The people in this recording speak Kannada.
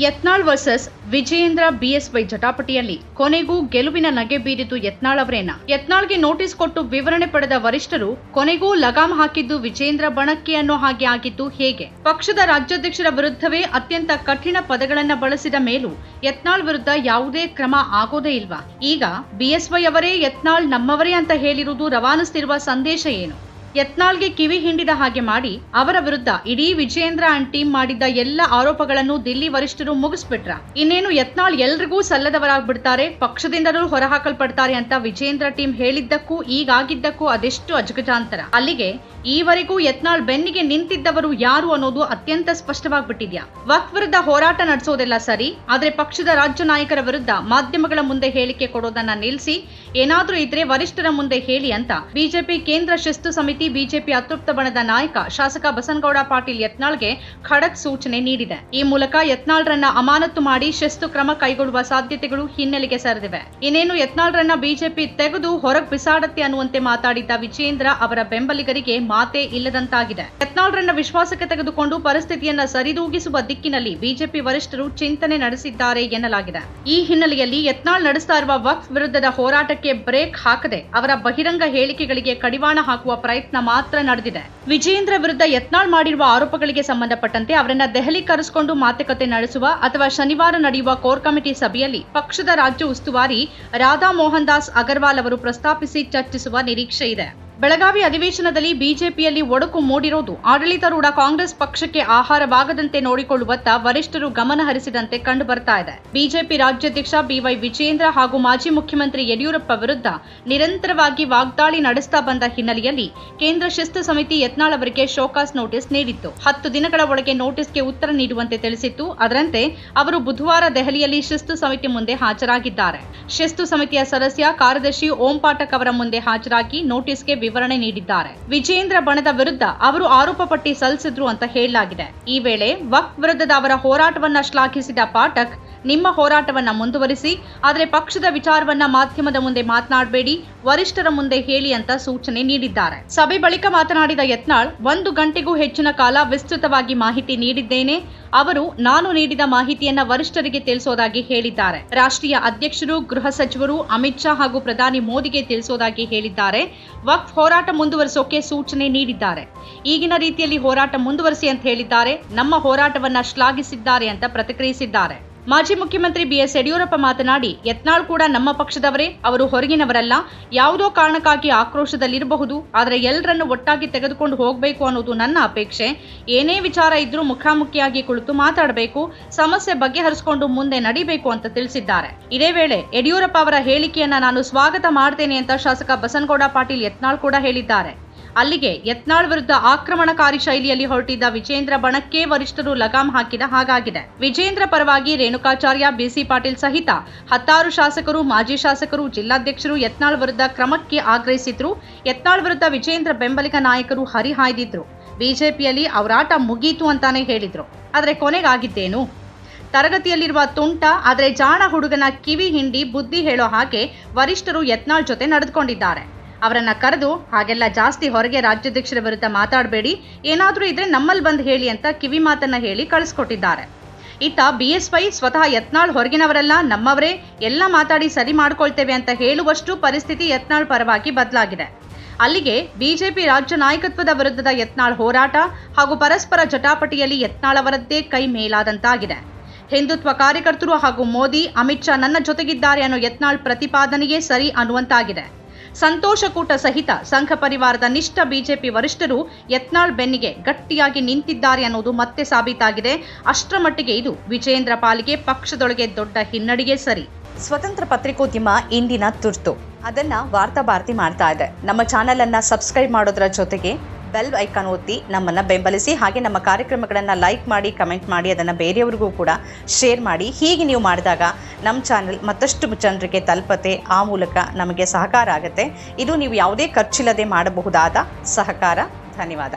ಯತ್ನಾಳ್ ವರ್ಸಸ್ ವಿಜಯೇಂದ್ರ ಬಿಎಸ್ವೈ ಜಟಾಪಟಿಯಲ್ಲಿ ಕೊನೆಗೂ ಗೆಲುವಿನ ನಗೆ ಬೀರಿದ್ದು ಯತ್ನಾಳ್ ಅವರೇನಾ? ಯತ್ನಾಳ್ಗೆ ನೋಟಿಸ್ ಕೊಟ್ಟು ವಿವರಣೆ ಪಡೆದ ವರಿಷ್ಠರು ಕೊನೆಗೂ ಲಗಾಮ್ ಹಾಕಿದ್ದು ವಿಜಯೇಂದ್ರ ಬಣಕ್ಕೆ ಅನ್ನೋ ಹಾಗೆ ಆಗಿದ್ದು ಹೇಗೆ? ಪಕ್ಷದ ರಾಜ್ಯಾಧ್ಯಕ್ಷರ ವಿರುದ್ಧವೇ ಅತ್ಯಂತ ಕಠಿಣ ಪದಗಳನ್ನ ಬಳಸಿದ ಮೇಲೂ ಯತ್ನಾಳ್ ವಿರುದ್ಧ ಯಾವುದೇ ಕ್ರಮ ಆಗೋದೇ ಇಲ್ವಾ? ಈಗ ಬಿಎಸ್ವೈ ಅವರೇ ಯತ್ನಾಳ್ ನಮ್ಮವರೇ ಅಂತ ಹೇಳಿರುವುದು ರವಾನಿಸುತ್ತಿರುವ ಸಂದೇಶ ಏನು? ಯತ್ನಾಳ್ಗೆ ಕಿವಿ ಹಿಂಡಿದ ಹಾಗೆ ಮಾಡಿ ಅವರ ವಿರುದ್ಧ ಇಡೀ ವಿಜಯೇಂದ್ರ ಅಂಡ್ ಟೀಮ್ ಮಾಡಿದ್ದ ಎಲ್ಲ ಆರೋಪಗಳನ್ನು ದಿಲ್ಲಿ ವರಿಷ್ಠರು ಮುಗಿಸ್ಬಿಟ್ರ? ಇನ್ನೇನು ಯತ್ನಾಳ್ ಎಲ್ರಿಗೂ ಸಲ್ಲದವರಾಗ್ಬಿಡ್ತಾರೆ, ಪಕ್ಷದಿಂದಲೂ ಹೊರಹಾಕಲ್ಪಡ್ತಾರೆ ಅಂತ ವಿಜಯೇಂದ್ರ ಟೀಮ್ ಹೇಳಿದ್ದಕ್ಕೂ ಈಗಾಗಿದ್ದಕ್ಕೂ ಅದೆಷ್ಟು ಅಜಗಜಾಂತರ. ಅಲ್ಲಿಗೆ ಈವರೆಗೂ ಯತ್ನಾಳ್ ಬೆನ್ನಿಗೆ ನಿಂತಿದ್ದವರು ಯಾರು ಅನ್ನೋದು ಅತ್ಯಂತ ಸ್ಪಷ್ಟವಾಗ್ಬಿಟ್ಟಿದ್ಯಾ? ವಕ್ಫ್ ವಿರುದ್ಧ ಹೋರಾಟ ನಡೆಸೋದೆಲ್ಲ ಸರಿ, ಆದ್ರೆ ಪಕ್ಷದ ರಾಜ್ಯ ನಾಯಕರ ವಿರುದ್ಧ ಮಾಧ್ಯಮಗಳ ಮುಂದೆ ಹೇಳಿಕೆ ಕೊಡೋದನ್ನ ನಿಲ್ಲಿಸಿ ಏನಾದ್ರೂ ಇದ್ರೆ ವರಿಷ್ಠರ ಮುಂದೆ ಹೇಳಿ ಅಂತ ಬಿಜೆಪಿ ಕೇಂದ್ರ ಶಿಸ್ತು ಸಮಿತಿ ಬಿಜೆಪಿ ಅತೃಪ್ತ ಬಣದ ನಾಯಕ ಶಾಸಕ ಬಸನಗೌಡ ಪಾಟೀಲ್ ಯತ್ನಾಳ್ಗೆ ಖಡಕ್ ಸೂಚನೆ ನೀಡಿದೆ. ಈ ಮೂಲಕ ಯತ್ನಾಳ್ರನ್ನ ಅಮಾನತು ಮಾಡಿ ಶಿಸ್ತು ಕ್ರಮ ಕೈಗೊಳ್ಳುವ ಸಾಧ್ಯತೆಗಳು ಹಿನ್ನೆಲೆಗೆ ಸರಿದಿವೆ. ಇನ್ನೇನು ಯತ್ನಾಳ್ರನ್ನ ಬಿಜೆಪಿ ತೆಗೆದು ಹೊರಗ್ ಬಿಸಾಡತ್ತೆ ಅನ್ನುವಂತೆ ಮಾತಾಡಿದ್ದ ವಿಜಯೇಂದ್ರ ಅವರ ಬೆಂಬಲಿಗರಿಗೆ ಮಾತೇ ಇಲ್ಲದಂತಾಗಿದೆ. ಯತ್ನಾಳ್ರನ್ನ ವಿಶ್ವಾಸಕ್ಕೆ ತೆಗೆದುಕೊಂಡು ಪರಿಸ್ಥಿತಿಯನ್ನ ಸರಿದೂಗಿಸುವ ದಿಕ್ಕಿನಲ್ಲಿ ಬಿಜೆಪಿ ವರಿಷ್ಠರು ಚಿಂತನೆ ನಡೆಸಿದ್ದಾರೆ ಎನ್ನಲಾಗಿದೆ. ಈ ಹಿನ್ನೆಲೆಯಲ್ಲಿ ಯತ್ನಾಳ್ ನಡೆಸ್ತಾ ಇರುವ ವಕ್ಫ್ ವಿರುದ್ಧದ ಹೋರಾಟಕ್ಕೆ ಬ್ರೇಕ್ ಹಾಕದೆ ಅವರ ಬಹಿರಂಗ ಹೇಳಿಕೆಗಳಿಗೆ ಕಡಿವಾಣ ಹಾಕುವ ಪ್ರಯತ್ನ ಮಾತ್ರ ನಡೆದಿದೆ. ವಿಜಯೇಂದ್ರ ವಿರುದ್ಧ ಯತ್ನಾಳ್ ಮಾಡಿರುವ ಆರೋಪಗಳಿಗೆ ಸಂಬಂಧಪಟ್ಟಂತೆ ಅವರನ್ನ ದೆಹಲಿ ಕರೆಸಿಕೊಂಡು ಮಾತುಕತೆ ನಡೆಸುವ ಅಥವಾ ಶನಿವಾರ ನಡೆಯುವ ಕೋರ್ ಕಮಿಟಿ ಸಭೆಯಲ್ಲಿ ಪಕ್ಷದ ರಾಜ್ಯ ಉಸ್ತುವಾರಿ ರಾಧಾ ಮೋಹನ್ ದಾಸ್ ಅಗರ್ವಾಲ್ ಅವರು ಪ್ರಸ್ತಾಪಿಸಿ ಚರ್ಚಿಸುವ ನಿರೀಕ್ಷೆ ಇದೆ. ಬೆಳಗಾವಿ ಅಧಿವೇಶನದಲ್ಲಿ ಬಿಜೆಪಿಯಲ್ಲಿ ಒಡಕು ಮೂಡಿರೋದು ಆಡಳಿತಾರೂಢ ಕಾಂಗ್ರೆಸ್ ಪಕ್ಷಕ್ಕೆ ಆಹಾರವಾಗದಂತೆ ನೋಡಿಕೊಳ್ಳುವತ್ತ ವರಿಷ್ಠರು ಗಮನ ಹರಿಸಿದಂತೆ ಕಂಡು ಬರ್ತಾ ಇದೆ. ಬಿಜೆಪಿ ರಾಜ್ಯಾಧ್ಯಕ್ಷ ಬಿವೈ ವಿಜಯೇಂದ್ರ ಹಾಗೂ ಮಾಜಿ ಮುಖ್ಯಮಂತ್ರಿ ಯಡಿಯೂರಪ್ಪ ವಿರುದ್ಧ ನಿರಂತರವಾಗಿ ವಾಗ್ದಾಳಿ ನಡೆಸ್ತಾ ಬಂದ ಹಿನ್ನೆಲೆಯಲ್ಲಿ ಕೇಂದ್ರ ಶಿಸ್ತು ಸಮಿತಿ ಯತ್ನಾಳ್ ಅವರಿಗೆ ಶೋಕಾಸ್ ನೋಟಿಸ್ ನೀಡಿತ್ತು. 10 ದಿನಗಳ ಒಳಗೆ ನೋಟಿಸ್ಗೆ ಉತ್ತರ ನೀಡುವಂತೆ ತಿಳಿಸಿತ್ತು. ಅದರಂತೆ ಅವರು ಬುಧವಾರ ದೆಹಲಿಯಲ್ಲಿ ಶಿಸ್ತು ಸಮಿತಿ ಮುಂದೆ ಹಾಜರಾಗಿದ್ದಾರೆ. ಶಿಸ್ತು ಸಮಿತಿಯ ಸದಸ್ಯ ಕಾರ್ಯದರ್ಶಿ ಓಂ ಪಾಠಕ್ ಅವರ ಮುಂದೆ ಹಾಜರಾಗಿ ನೋಟಿಸ್ಗೆ ವಿವರಣೆ ನೀಡಿದ್ದಾರೆ. ವಿಜಯೇಂದ್ರ ಬಣದ ವಿರುದ್ಧ ಅವರು ಆರೋಪ ಪಟ್ಟಿ ಸಲ್ಲಿಸಿದ್ರು ಅಂತ ಹೇಳಲಾಗಿದೆ. ಈ ವೇಳೆ ವಕ್ಫ್ ವಿರುದ್ಧದ ಅವರ ಹೋರಾಟವನ್ನ ಶ್ಲಾಘಿಸಿದ ಪಾಠಕ್, ನಿಮ್ಮ ಹೋರಾಟವನ್ನ ಮುಂದುವರಿಸಿ, ಆದರೆ ಪಕ್ಷದ ವಿಚಾರವನ್ನ ಮಾಧ್ಯಮದ ಮುಂದೆ ಮಾತನಾಡಬೇಡಿ, ವರಿಷ್ಠರ ಮುಂದೆ ಹೇಳಿ ಅಂತ ಸೂಚನೆ ನೀಡಿದ್ದಾರೆ. ಸಭೆ ಬಳಿಕ ಮಾತನಾಡಿದ ಯತ್ನಾಳ್, 1 ಗಂಟೆಗೂ ಹೆಚ್ಚಿನ ಕಾಲ ವಿಸ್ತೃತವಾಗಿ ಮಾಹಿತಿ ನೀಡಿದ್ದೇನೆ. ಅವರು ನಾನು ನೀಡಿದ ಮಾಹಿತಿಯನ್ನ ವರಿಷ್ಠರಿಗೆ ತಿಳಿಸೋದಾಗಿ ಹೇಳಿದ್ದಾರೆ. ರಾಷ್ಟ್ರೀಯ ಅಧ್ಯಕ್ಷರು, ಗೃಹ ಸಚಿವರು ಅಮಿತ್ ಶಾ ಹಾಗೂ ಪ್ರಧಾನಿ ಮೋದಿಗೆ ತಿಳಿಸೋದಾಗಿ ಹೇಳಿದ್ದಾರೆ. ವಕ್ಫ್ ಹೋರಾಟ ಮುಂದುವರಿಸೋಕೆ ಸೂಚನೆ ನೀಡಿದ್ದಾರೆ. ಈಗಿನ ರೀತಿಯಲ್ಲಿ ಹೋರಾಟ ಮುಂದುವರಿಸಿ ಅಂತ ಹೇಳಿದ್ದಾರೆ. ನಮ್ಮ ಹೋರಾಟವನ್ನ ಶ್ಲಾಘಿಸಿದ್ದಾರೆ ಅಂತ ಪ್ರತಿಕ್ರಿಯಿಸಿದ್ದಾರೆ. ಮಾಜಿ ಮುಖ್ಯಮಂತ್ರಿ ಬಿಎಸ್ ಯಡಿಯೂರಪ್ಪ ಮಾತನಾಡಿ, ಯತ್ನಾಳ್ ಕೂಡ ನಮ್ಮ ಪಕ್ಷದವರೇ, ಅವರು ಹೊರಗಿನವರಲ್ಲ. ಯಾವುದೋ ಕಾರಣಕ್ಕಾಗಿ ಆಕ್ರೋಶದಲ್ಲಿರಬಹುದು, ಆದರೆ ಎಲ್ಲರನ್ನು ಒಟ್ಟಾಗಿ ತೆಗೆದುಕೊಂಡು ಹೋಗಬೇಕು ಅನ್ನೋದು ನನ್ನ ಅಪೇಕ್ಷೆ. ಏನೇ ವಿಚಾರ ಇದ್ರೂ ಮುಖಾಮುಖಿಯಾಗಿ ಕುಳಿತು ಮಾತಾಡಬೇಕು, ಸಮಸ್ಯೆ ಬಗೆಹರಿಸಿಕೊಂಡು ಮುಂದೆ ನಡಿಬೇಕು ಅಂತ ತಿಳಿಸಿದ್ದಾರೆ. ಇದೇ ವೇಳೆ ಯಡಿಯೂರಪ್ಪ ಅವರ ಹೇಳಿಕೆಯನ್ನ ನಾನು ಸ್ವಾಗತ ಮಾಡ್ತೇನೆ ಅಂತ ಶಾಸಕ ಬಸನಗೌಡ ಪಾಟೀಲ್ ಯತ್ನಾಳ್ ಕೂಡ ಹೇಳಿದ್ದಾರೆ. ಅಲ್ಲಿಗೆ ಯತ್ನಾಳ್ ವಿರುದ್ಧ ಆಕ್ರಮಣಕಾರಿ ಶೈಲಿಯಲ್ಲಿ ಹೊರಟಿದ್ದ ವಿಜಯೇಂದ್ರ ಬಣಕ್ಕೆ ವರಿಷ್ಠರು ಲಗಾಮ್ ಹಾಕಿದ ಹಾಗಾಗಿದೆ. ವಿಜಯೇಂದ್ರ ಪರವಾಗಿ ರೇಣುಕಾಚಾರ್ಯ, ಬಿಸಿ ಪಾಟೀಲ್ ಸಹಿತ 10 ಶಾಸಕರು, ಮಾಜಿ ಶಾಸಕರು, ಜಿಲ್ಲಾಧ್ಯಕ್ಷರು ಯತ್ನಾಳ್ ವಿರುದ್ಧ ಕ್ರಮಕ್ಕೆ ಆಗ್ರಹಿಸಿದ್ರು. ಯತ್ನಾಳ್ ವಿರುದ್ಧ ವಿಜಯೇಂದ್ರ ಬೆಂಬಲಿಗ ನಾಯಕರು ಹರಿಹಾಯ್ದಿದ್ರು. ಬಿಜೆಪಿಯಲ್ಲಿ ಅವರಾಟ ಮುಗೀತು ಅಂತಾನೆ ಹೇಳಿದ್ರು. ಆದ್ರೆ ಕೊನೆಗಾಗಿದ್ದೇನು? ತರಗತಿಯಲ್ಲಿರುವ ತುಂಟ ಆದರೆ ಜಾಣ ಹುಡುಗನ ಕಿವಿ ಹಿಂಡಿ ಬುದ್ಧಿ ಹೇಳೋ ಹಾಗೆ ವರಿಷ್ಠರು ಯತ್ನಾಳ್ ಜೊತೆ ನಡೆದುಕೊಂಡಿದ್ದಾರೆ. ಅವರನ್ನ ಕರೆದು ಹಾಗೆಲ್ಲ ಜಾಸ್ತಿ ಹೊರಗೆ ರಾಜ್ಯಾಧ್ಯಕ್ಷರ ವಿರುದ್ಧ ಮಾತಾಡಬೇಡಿ, ಏನಾದ್ರೂ ಇದ್ರೆ ನಮ್ಮಲ್ಲಿ ಬಂದು ಹೇಳಿ ಅಂತ ಕಿವಿ ಮಾತನ್ನ ಹೇಳಿ ಕಳಿಸ್ಕೊಟ್ಟಿದ್ದಾರೆ. ಇತ್ತ ಬಿಎಸ್ವೈ ಸ್ವತಃ ಯತ್ನಾಳ್ ಹೊರಗಿನವರೆಲ್ಲ, ನಮ್ಮವರೇ, ಎಲ್ಲ ಮಾತಾಡಿ ಸರಿ ಮಾಡ್ಕೊಳ್ತೇವೆ ಅಂತ ಹೇಳುವಷ್ಟು ಪರಿಸ್ಥಿತಿ ಯತ್ನಾಳ್ ಪರವಾಗಿ ಬದಲಾಗಿದೆ. ಅಲ್ಲಿಗೆ ಬಿಜೆಪಿ ರಾಜ್ಯ ನಾಯಕತ್ವದ ವಿರುದ್ಧದ ಯತ್ನಾಳ್ ಹೋರಾಟ ಹಾಗೂ ಪರಸ್ಪರ ಜಟಾಪಟಿಯಲ್ಲಿ ಯತ್ನಾಳ್ ಅವರದ್ದೇ ಕೈ ಮೇಲಾದಂತಾಗಿದೆ. ಹಿಂದುತ್ವ ಕಾರ್ಯಕರ್ತರು ಹಾಗೂ ಮೋದಿ, ಅಮಿತ್ ಶಾ ನನ್ನ ಜೊತೆಗಿದ್ದಾರೆ ಅನ್ನೋ ಯತ್ನಾಳ್ ಪ್ರತಿಪಾದನೆಯೇ ಸರಿ ಅನ್ನುವಂತಾಗಿದೆ. ಸಂತೋಷ ಕೂಟ ಸಹಿತ ಸಂಘ ಪರಿವಾರದ ನಿಷ್ಠ ಬಿಜೆಪಿ ವರಿಷ್ಠರು ಯತ್ನಾಳ್ ಬೆನ್ನಿಗೆ ಗಟ್ಟಿಯಾಗಿ ನಿಂತಿದ್ದಾರೆ ಅನ್ನೋದು ಮತ್ತೆ ಸಾಬೀತಾಗಿದೆ. ಅಷ್ಟರ ಮಟ್ಟಿಗೆ ಇದು ವಿಜಯೇಂದ್ರ ಪಾಲಿಗೆ ಪಕ್ಷದೊಳಗೆ ದೊಡ್ಡ ಹಿನ್ನಡೆಯೇ ಸರಿ. ಸ್ವತಂತ್ರ ಪತ್ರಿಕೋದ್ಯಮ ಇಂದಿನ ತುರ್ತು, ಅದನ್ನ ವಾರ್ತಾ ಭಾರತಿ ಮಾಡ್ತಾ ಇದೆ. ನಮ್ಮ ಚಾನೆಲ್ ಅನ್ನ ಸಬ್ಸ್ಕ್ರೈಬ್ ಮಾಡೋದ್ರ ಜೊತೆಗೆ ಬೆಲ್ ಐಕಾನ್ ಒತ್ತಿ ನಮ್ಮನ್ನು ಬೆಂಬಲಿಸಿ. ಹಾಗೆ ನಮ್ಮ ಕಾರ್ಯಕ್ರಮಗಳನ್ನು ಲೈಕ್ ಮಾಡಿ, ಕಮೆಂಟ್ ಮಾಡಿ, ಅದನ್ನು ಬೇರೆಯವ್ರಿಗೂ ಕೂಡ ಶೇರ್ ಮಾಡಿ. ಹೀಗೆ ನೀವು ಮಾಡಿದಾಗ ನಮ್ಮ ಚಾನೆಲ್ ಮತ್ತಷ್ಟು ಜನರಿಗೆ ತಲುಪತ್ತೆ. ಆ ಮೂಲಕ ನಮಗೆ ಸಹಕಾರ ಆಗುತ್ತೆ. ಇದು ನೀವು ಯಾವುದೇ ಖರ್ಚಿಲ್ಲದೆ ಮಾಡಬಹುದಾದ ಸಹಕಾರ. ಧನ್ಯವಾದ.